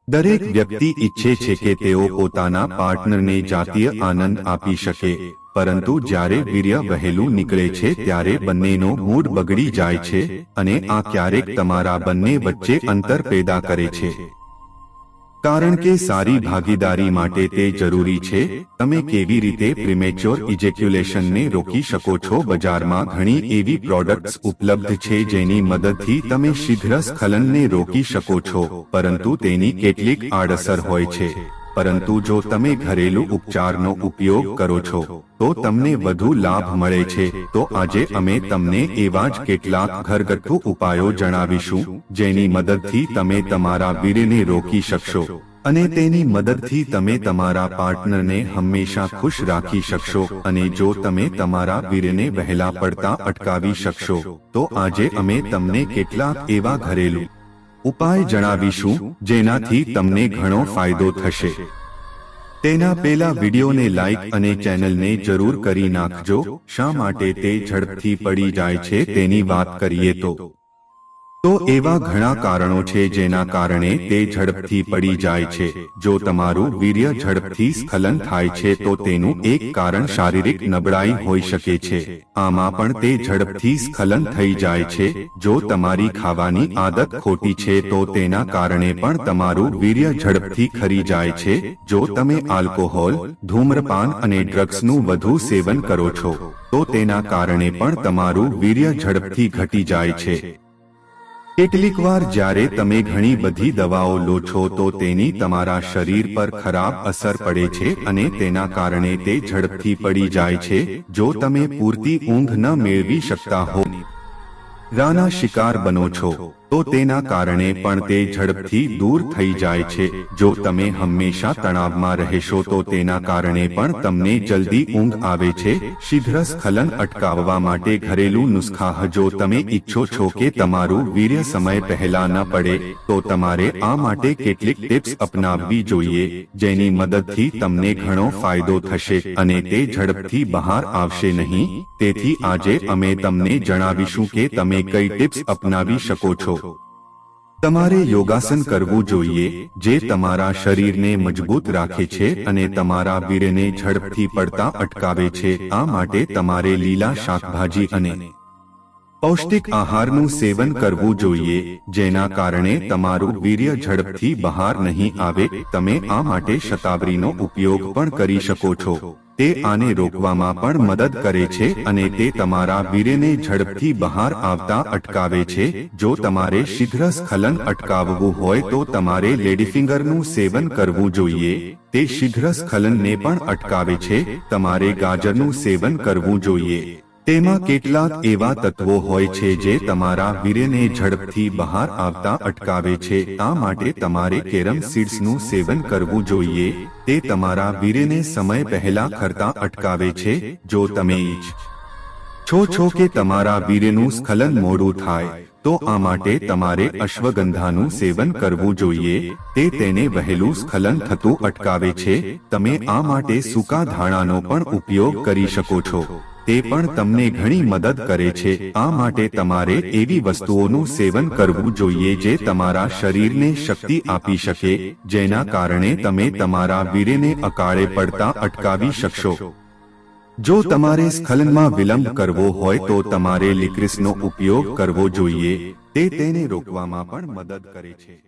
દરેક વ્યક્તિ ઈચ્છે છે કે તેઓ પોતાના પાર્ટનરને જાતીય આનંદ આપી શકે, પરંતુ જ્યારે વીર્ય વહેલું નીકળે છે ત્યારે બંનેનો મૂડ બગડી જાય છે અને આ ક્યારેક તમારા બંને વચ્ચે અંતર પેદા કરે છે. કારણ કે સારી ભાગીદારી માટે તે જરૂરી છે. તમે કેવી રીતે પ્રીમેચ્યોર ઇજેક્યુલેશનને રોકી શકો છો? બજારમાં ઘણી એવી પ્રોડક્ટ્સ ઉપલબ્ધ છે જેની મદદથી તમે શીઘ્ર સ્ખલનને રોકી શકો છો, પરંતુ તેની કેટલીક આડઅસર હોય છે. પરંતુ જો તમે ઘરેલું ઉપચારનો ઉપયોગ કરો છો તો તમને વધુ લાભ મળે છે. તો આજે અમે તમને એવા જ કેટલાક ઘરગથ્થુ ઉપાયો જણાવીશું જેની મદદથી તમે તમારા વીર્યને રોકી શકશો અને તેની મદદથી તમે તમારા પાર્ટનરને હંમેશા ખુશ રાખી શકશો. અને જો તમે તમારા વીર્યને વહેલા પડતા અટકાવી શકશો તો આજે અમે તમને કેટલાક એવા ઘરેલું ઉપાય જણાવીશું જેનાથી તમને ઘણો ફાયદો થશે. તેના પહેલા વિડિયોને લાઈક અને ચેનલને જરૂર કરી નાખજો. શા માટે તે ઝડપથી પડી જાય છે તેની વાત કરીએ તો એવા ઘણા કારણો છે જેના કારણે તે ઝડપથી પડી જાય છે. જો તમારું વીર્ય ઝડપથી સ્ખલન થાય છે તો તેનું એક કારણ શારીરિક નબળાઈ હોઈ શકે છે. આમાં પણ તે ઝડપથી સ્ખલન થઈ જાય છે. જો તમારી ખાવાની આદત ખોટી છે તો તેના કારણે પણ તમારું વીર્ય ઝડપથી ખરી જાય છે. જો તમે આલ્કોહોલ, ધૂમ્રપાન અને ડ્રગ્સનું વધુ સેવન કરો છો તો તેના કારણે પણ તમારું વીર્ય ઝડપથી ઘટી જાય છે. કેટલીકવાર જ્યારે તમે ઘણી બધી દવાઓ લો છો તો તેની તમારા શરીર પર ખરાબ અસર પડે છે અને તેના કારણે તે ઝડપથી પડી જાય છે. જો તમે પૂરતી ઊંઘ ન મેળવી શકતા હો, રાના શિકાર બનો છો તો તેના કારણે પણ તે ઝડપથી દૂર થઈ જાય છે. જો તમે હંમેશા તણાવમાં રહેશો તો તેના કારણે પણ તમને જલ્દી ઊંઘ આવે છે. શીઘ્ર સ્ખલન અટકાવવા માટે ઘરેલું નુસ્ખા. જો તમે ઈચ્છો છો કે તમારું વીર્ય સમય પહેલા ન પડે તો તમારે આ માટે કેટલીક ટિપ્સ અપનાવવી જોઈએ જેની મદદથી તમને ઘણો ફાયદો થશે અને તે ઝડપથી બહાર આવશે નહીં. તેથી આજે અમે તમને જણાવીશું કે તમે કઈ ટિપ્સ અપનાવી શકો છો. તમારે યોગાસન કરવું જોઈએ જે તમારા શરીરને મજબૂત રાખે છે અને તમારા વીર્યને ઝડપથી પડતા અટકાવે છે. આ માટે તમારે લીલા શાકભાજી અને પૌષ્ટિક આહારનું સેવન કરવું જોઈએ જેના કારણે તમારું વીર્ય ઝડપથી બહાર નહીં આવે. તમે આ માટે શતાવરીનો ઉપયોગ પણ કરી શકો છો. તે આને રોકવામાં પણ મદદ કરે છે અને તે તમારા વીર્યને ઝડપથી બહાર આવતા અટકાવે છે. જો તમારે શીઘ્ર સ્ખલન અટકાવવું હોય તો તમારે લેડીફિંગરનું સેવન કરવું જોઈએ. તે શીઘ્ર સ્ખલનને પણ અટકાવે છે. તમારે ગાજરનું સેવન કરવું જોઈએ. તેમાં કેટલાક એવા તત્વો હોય છે જે તમારા વીર્યને ઝડપથી બહાર આવતા અટકાવે છે. આ માટે તમારે કેરમ સીડ્સનું સેવન કરવું જોઈએ. તે તમારા વીર્યને સમય પહેલા ખરતા અટકાવે છે. જો તમે ઈચ્છો છો કે તમારા વીર્યનું સ્ખલન મોડું થાય તો આ માટે તમારે અશ્વગંધાનું સેવન કરવું જોઈએ. તે તેને વહેલું સ્ખલન થતું અટકાવે છે. તમે આ માટે સૂકા ધાણાનો પણ ઉપયોગ કરી શકો છો. તે પણ તમને ઘણી મદદ કરે છે. આ માટે તમારે એવી વસ્તુઓનું સેવન કરવું જોઈએ જે તમારા શરીરને શક્તિ આપી શકે, જેના કારણે તમે તમારા વીર્યને અકાળે પડતા અટકાવી શકશો. જો તમારે સ્ખલનમાં વિલંબ કરવો હોય તો તમારે લિક્રિસનો ઉપયોગ કરવો જોઈએ. તે તેને રોકવામાં પણ મદદ કરે છે.